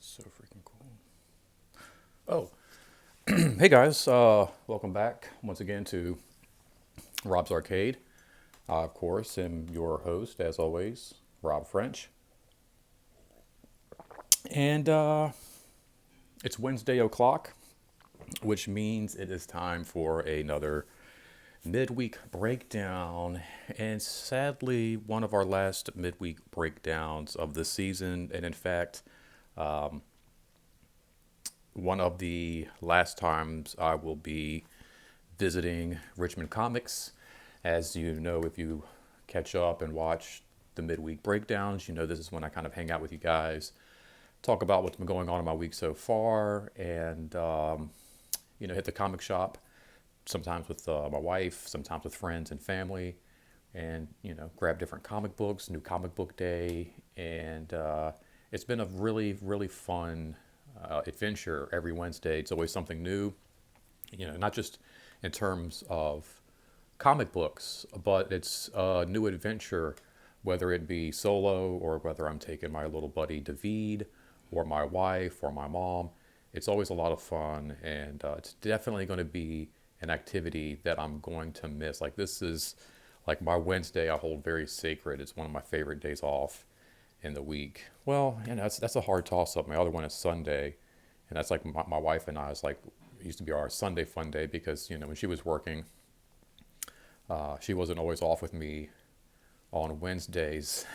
So freaking cool. Oh, hey guys, welcome back once again to Rob's Arcade. Of course, am your host, as always, Rob French. And it's Wednesday o'clock, which means it is time for another midweek breakdown. And sadly, one of our last midweek breakdowns of the season. And in fact, one of the last times I will be visiting Richmond Comics. As you know, if you catch up and watch the midweek breakdowns, you know this is when I kind of hang out with you guys, talk about what's been going on in my week so far, and hit the comic shop. Sometimes with my wife, sometimes with friends and family, and grab different comic books. New Comic Book Day, and it's been a really, really fun adventure every Wednesday. It's always something new, not just in terms of comic books, but it's a new adventure, whether it be solo or whether I'm taking my little buddy David or my wife or my mom. It's always a lot of fun, and it's definitely going to be an activity that I'm going to miss. Like, this is like my Wednesday I hold very sacred. It's one of my favorite days off in the week. Well, that's a hard toss up. My other one is Sunday, and that's like my wife and I is like, it used to be our Sunday fun day because when she was working, she wasn't always off with me on Wednesdays.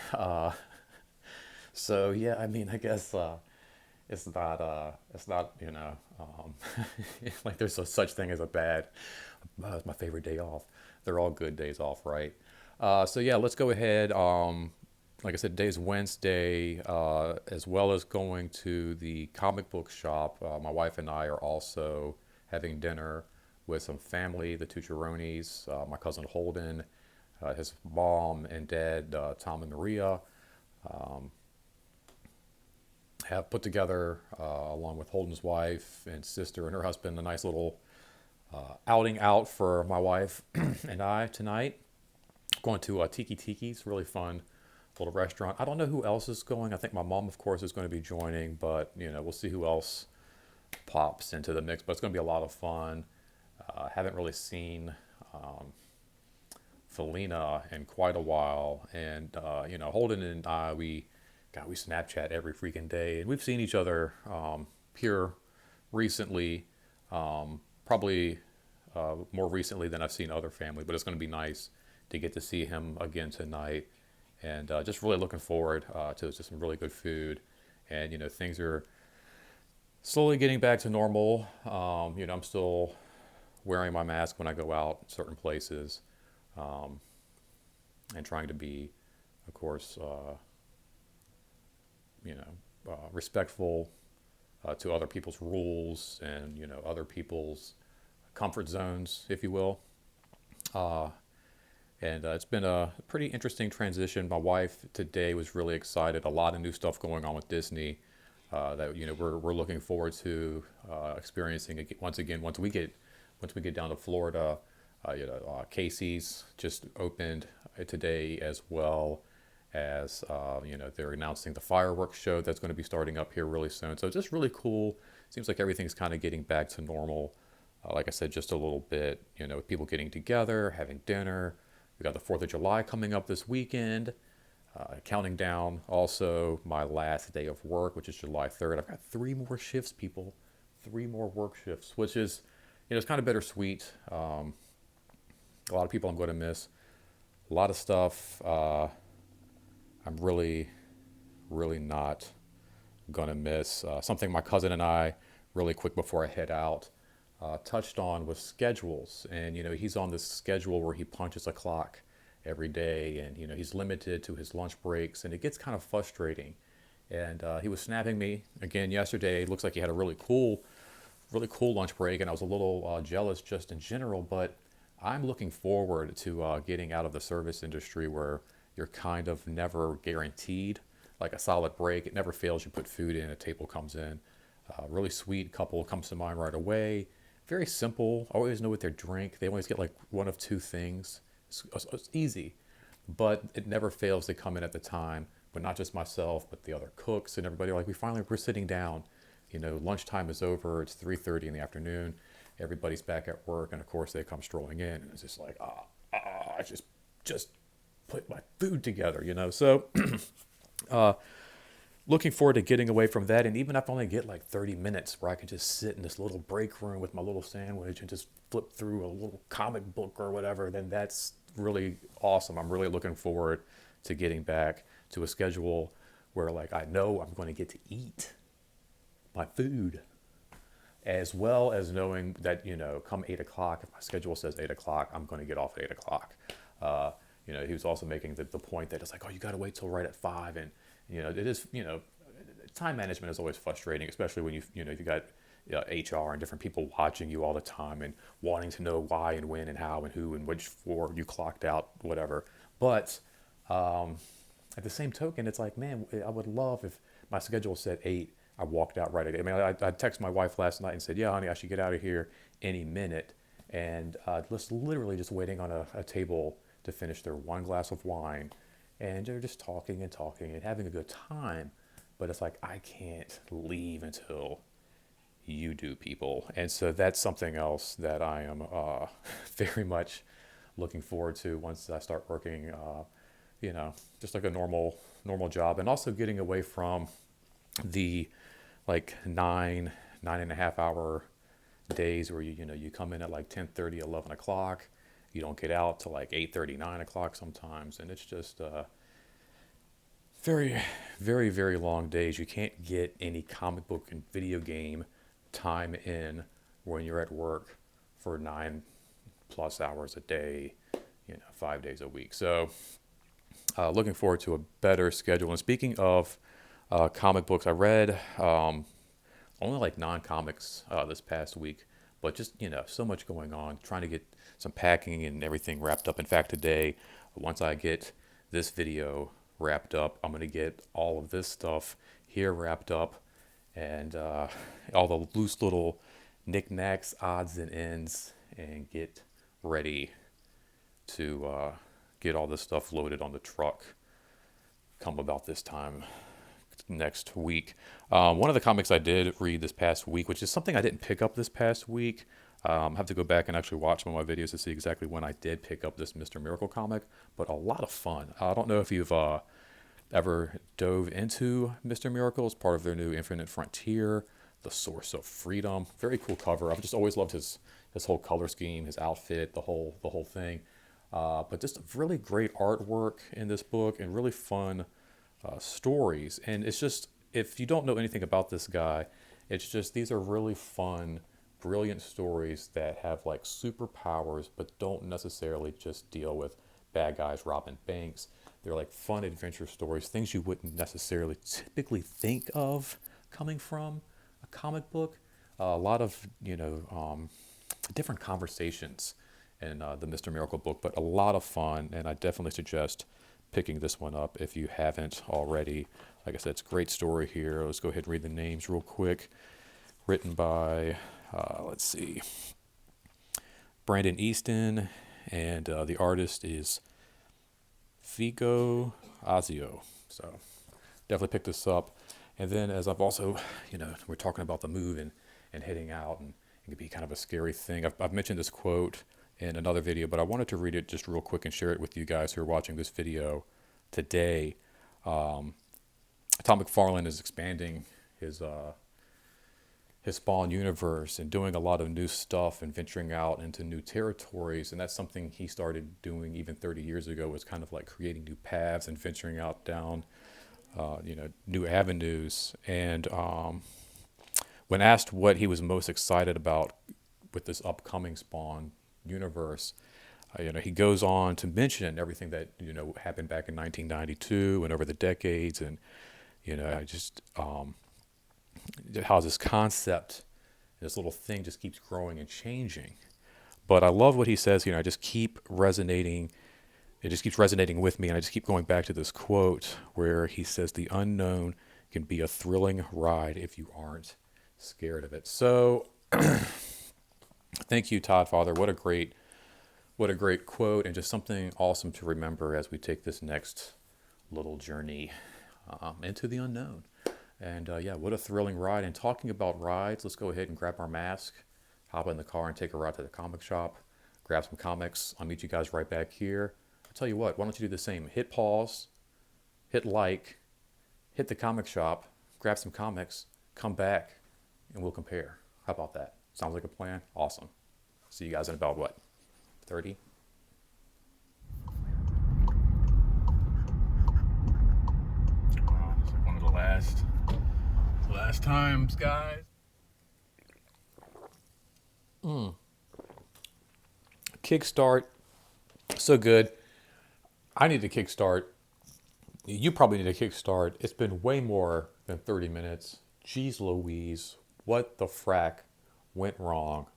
So yeah, I mean, I guess it's not like there's no such thing as a bad. It's my favorite day off. They're all good days off, right? So yeah, let's go ahead. Like I said, today's Wednesday, as well as going to the comic book shop. My wife and I are also having dinner with some family, the two Chironis, my cousin Holden, his mom and dad, Tom and Maria, have put together, along with Holden's wife and sister and her husband, a nice little outing out for my wife and I tonight. Going to Tiki Tiki's, really fun little restaurant. I don't know who else is going. I think my mom, of course, is going to be joining, but we'll see who else pops into the mix. But it's going to be a lot of fun. Haven't really seen Felina in quite a while, and Holden and I, we Snapchat every freaking day, and we've seen each other here recently, probably more recently than I've seen other family. But it's going to be nice to get to see him again tonight, and just really looking forward to some really good food, and things are slowly getting back to normal. I'm still wearing my mask when I go out certain places, and trying to be, of course, respectful to other people's rules and other people's comfort zones, if you will. And it's been a pretty interesting transition. My wife today was really excited. A lot of new stuff going on with Disney that we're looking forward to experiencing it once again. Once we get down to Florida, Casey's just opened today, as well as they're announcing the fireworks show that's going to be starting up here really soon. So it's just really cool. Seems like everything's kind of getting back to normal. Like I said, just a little bit. People getting together, having dinner. We got the 4th of July coming up this weekend. Counting down also my last day of work, which is July 3rd. I've got 3 more shifts, people. 3 more work shifts, which is, it's kind of bittersweet. A lot of people I'm going to miss. A lot of stuff I'm really, really not going to miss. Something my cousin and I, really quick before I head out, touched on was schedules. And, he's on this schedule where he punches a clock every day, and, he's limited to his lunch breaks, and it gets kind of frustrating. And he was snapping me again yesterday. It looks like he had a really cool lunch break, and I was a little jealous just in general. But I'm looking forward to getting out of the service industry where you're kind of never guaranteed like a solid break. It never fails. You put food in, a table comes in. Really sweet couple comes to mind right away. Very simple. Always know what they drink. They always get like one of two things. It's easy, but it never fails to come in at the time. But not just myself, but the other cooks and everybody. Like we're sitting down. You know, lunchtime is over. It's 3:30 in the afternoon. Everybody's back at work, and of course they come strolling in, and it's just like I just put my food together. You know, so looking forward to getting away from that. And even if I only get like 30 minutes where I can just sit in this little break room with my little sandwich and just flip through a little comic book or whatever, then that's really awesome. I'm really looking forward to getting back to a schedule where like I know I'm going to get to eat my food, as well as knowing that, you know, come 8 o'clock, if my schedule says 8 o'clock, I'm going to get off at 8 o'clock. Uh, you know, he was also making the point that it's like, oh, you got to wait till right at 5. And, you know, it is, you know, time management is always frustrating, especially when you got HR and different people watching you all the time and wanting to know why and when and how and who and which floor you clocked out, whatever. But at the same token, it's like, man, I would love if my schedule said 8. I walked out right away. I mean, I texted my wife last night and said, yeah, honey, I should get out of here any minute. And just literally just waiting on a table to finish their one glass of wine. And they're just talking and talking and having a good time. But it's like, I can't leave until you do, people. And so that's something else that I am very much looking forward to once I start working, you know, just like a normal job. And also getting away from the like 9.5 hour days where you come in at like 10:30, 11 o'clock. You don't get out till like 8:30, 9 o'clock sometimes, and it's just very, very, very long days. You can't get any comic book and video game time in when you're at work for 9+ hours a day, 5 days a week. So looking forward to a better schedule. And speaking of comic books, I read only like non-comics this past week, but just, so much going on, trying to get some packing and everything wrapped up. In fact, today, once I get this video wrapped up, I'm going to get all of this stuff here wrapped up, and all the loose little knickknacks, odds and ends, and get ready to get all this stuff loaded on the truck come about this time next week. One of the comics I did read this past week, which is something I didn't pick up this past week. I have to go back and actually watch some of my videos to see exactly when I did pick up this Mr. Miracle comic, but a lot of fun. I don't know if you've ever dove into Mr. Miracle as part of their new Infinite Frontier, The Source of Freedom. Very cool cover. I've just always loved his whole color scheme, his outfit, the whole thing. But just really great artwork in this book and really fun stories. And it's just, if you don't know anything about this guy, it's just, these are really fun, brilliant stories that have like superpowers, but don't necessarily just deal with bad guys robbing banks. They're like fun adventure stories, things you wouldn't necessarily typically think of coming from a comic book. A lot of, different conversations in the Mr. Miracle book, but a lot of fun. And I definitely suggest picking this one up if you haven't already. Like I said, it's a great story here. Let's go ahead and read the names real quick. Written by, let's see, Brandon Easton, and the artist is Figo Azio. So definitely pick this up. And then, as I've also, we're talking about the move and heading out, and it can be kind of a scary thing. I've mentioned this quote in another video, but I wanted to read it just real quick and share it with you guys who are watching this video today. Tom McFarlane is expanding his Spawn universe and doing a lot of new stuff and venturing out into new territories. And that's something he started doing even 30 years ago, was kind of like creating new paths and venturing out down, new avenues. And when asked what he was most excited about with this upcoming Spawn universe, he goes on to mention everything that, happened back in 1992 and over the decades. And, I just how this concept, this little thing just keeps growing and changing. But I love what he says. I just keep resonating. It just keeps resonating with me, and I just keep going back to this quote where he says, "The unknown can be a thrilling ride if you aren't scared of it." So, thank you, Todd Father. What a great quote, and just something awesome to remember as we take this next little journey into the unknown. And yeah, what a thrilling ride. And talking about rides, let's go ahead and grab our mask, hop in the car, and take a ride to the comic shop, grab some comics. I'll meet you guys right back here. I'll tell you what, why don't you do the same? Hit pause, hit like, hit the comic shop, grab some comics, come back, and we'll compare. How about that? Sounds like a plan? Awesome. See you guys in about what? 30? Wow, it's like one of the last times, guys. Kickstart, so good. I need to kickstart. You probably need a kickstart. It's been way more than 30 minutes. Jeez Louise, what the frack went wrong?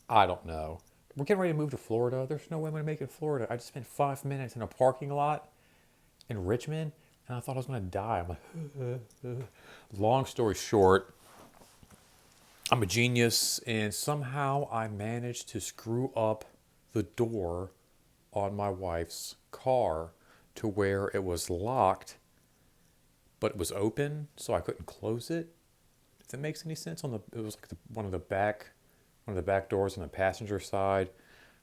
I don't know. We're getting ready to move to Florida. There's no way I'm going to make it to Florida. I just spent 5 minutes in a parking lot in Richmond, and I thought I was going to die. I'm like, long story short, I'm a genius, and somehow I managed to screw up the door on my wife's car to where it was locked, but it was open, so I couldn't close it. If that makes any sense, it was like one of the back doors on the passenger side.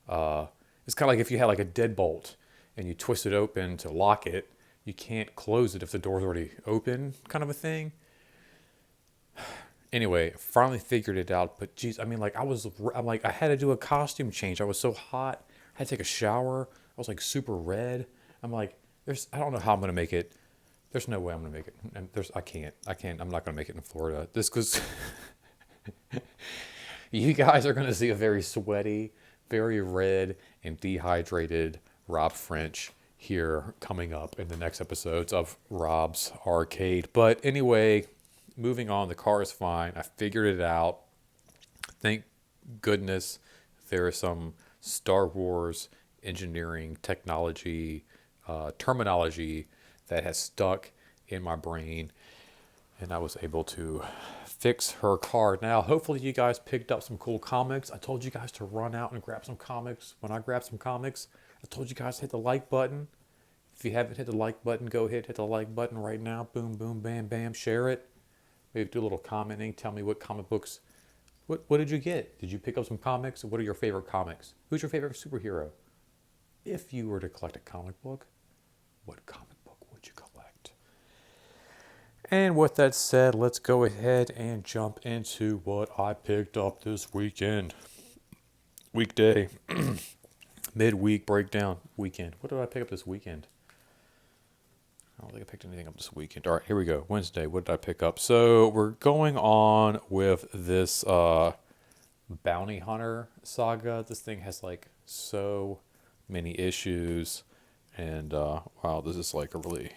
It's kind of like if you had like a deadbolt and you twist it open to lock it, you can't close it if the door's already open, kind of a thing. Anyway, finally figured it out. But geez, I mean, like I'm like I had to do a costume change. I was so hot. I had to take a shower. I was like super red. I'm like, I don't know how I'm gonna make it. There's no way I'm gonna make it. And I can't. I'm not gonna make it in Florida. This because you guys are gonna see a very sweaty, very red, and dehydrated Rob French here coming up in the next episodes of Rob's Arcade. But anyway, moving on, the car is fine. I figured it out. Thank goodness there is some Star Wars engineering technology terminology that has stuck in my brain, and I was able to fix her car. Now, hopefully you guys picked up some cool comics. I told you guys to run out and grab some comics. When I grab some comics, I told you guys to hit the like button. If you haven't hit the like button, go ahead, hit the like button right now. Boom, boom, bam, bam. Share it. Maybe do a little commenting. Tell me what comic books. What did you get? Did you pick up some comics? What are your favorite comics? Who's your favorite superhero? If you were to collect a comic book, what comic book would you collect? And with that said, let's go ahead and jump into what I picked up this weekend. Weekday. Midweek breakdown weekend. What did I pick up this weekend? I don't think I picked anything up this weekend. All right, here we go. Wednesday, what did I pick up? So we're going on with this bounty hunter saga. This thing has like so many issues. And wow, this is like a really,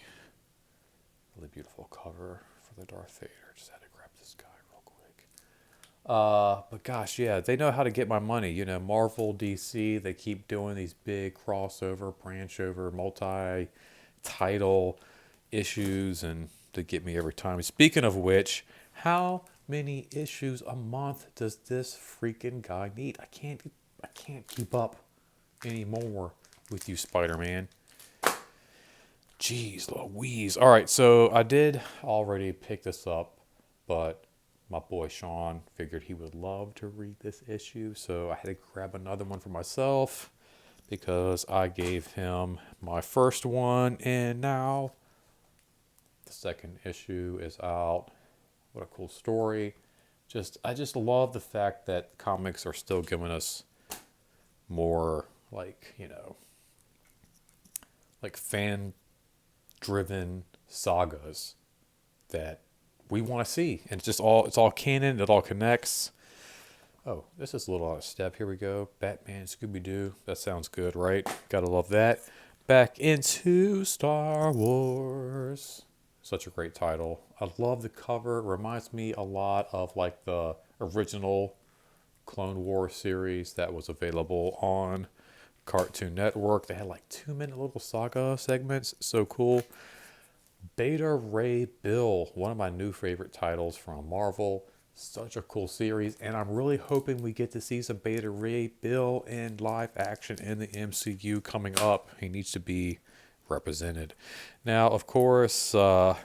really beautiful cover for the Darth Vader. Just had to grab this guy real quick. But gosh, yeah, they know how to get my money. Marvel, DC, they keep doing these big crossover, branch over, multi-title issues, and they get me every time. Speaking of which, how many issues a month does this freaking guy need? I can't keep up anymore with you, Spider-Man. Jeez Louise. All right, so I did already pick this up, but my boy Sean figured he would love to read this issue, so I had to grab another one for myself because I gave him my first one, and now the second issue is out. What a cool story. I just love the fact that comics are still giving us more like fan driven sagas that we want to see, and it's all canon. It all connects. Oh, this is a little out of step. Here we go. Batman, Scooby-Doo. That sounds good, right? Gotta love that. Back into Star Wars. Such a great title. I love the cover. It reminds me a lot of like the original Clone Wars series that was available on Cartoon Network. They had like 2 minute little saga segments. So cool. Beta Ray Bill, one of my new favorite titles from Marvel. Such a cool series, and I'm really hoping we get to see some Beta Ray Bill in live action in the MCU coming up. He needs to be represented. Now, of course, no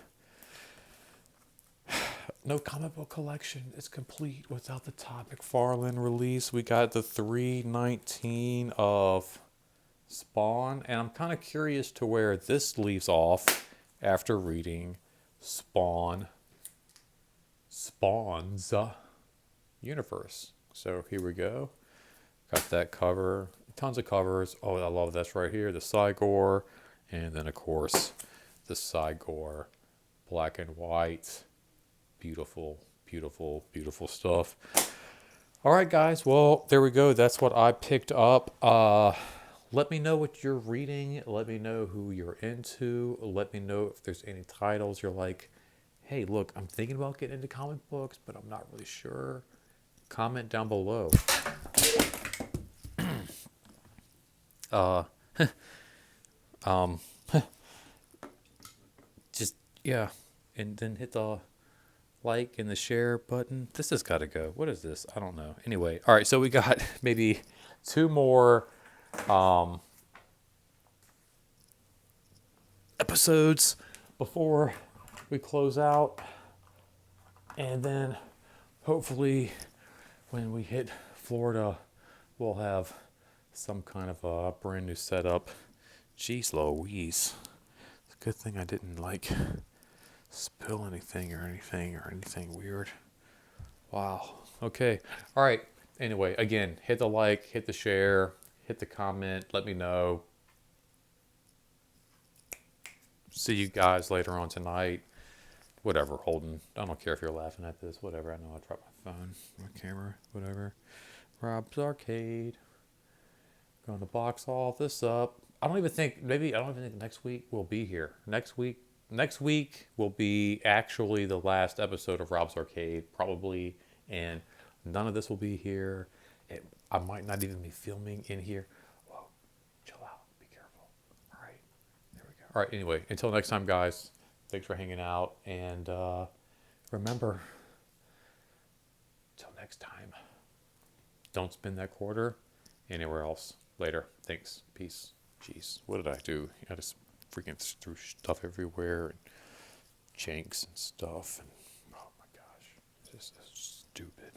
comic book collection is complete without the Todd McFarlane release. We got the 319 of Spawn, and I'm kind of curious to where this leaves off after reading Spawn's universe. So here we go. Got that cover. Tons of covers. Oh, I love this right here. The Cygor. And then, of course, the Cygor black and white. Beautiful, beautiful, beautiful stuff. All right, guys. Well, there we go. That's what I picked up. Let me know what you're reading. Let me know who you're into. Let me know if there's any titles you're like, hey, look, I'm thinking about getting into comic books, but I'm not really sure. Comment down below. Just, yeah. And then hit the like and the share button. This has got to go. What is this? I don't know. Anyway, all right. So we got maybe 2 more episodes before we close out, and then hopefully when we hit Florida we'll have some kind of a brand new setup. Jeez Louise, it's a good thing I didn't like spill anything or anything weird. Wow. Okay. All right. Anyway, again, hit the like, hit the share, hit the comment, let me know. See you guys later on tonight. Whatever, Holden. I don't care if you're laughing at this. Whatever. I know I dropped my phone, my camera, whatever. Rob's Arcade. Going to box all this up. I don't even think next week we'll be here. Next week will be actually the last episode of Rob's Arcade, probably, and none of this will be here. I might not even be filming in here. Whoa, chill out. Be careful. All right. There we go. All right. Anyway, until next time, guys. Thanks for hanging out. And remember, till next time, don't spend that quarter anywhere else. Later. Thanks. Peace. Jeez. What did I do? I just freaking threw stuff everywhere and janks and stuff. And, oh my gosh. This is stupid.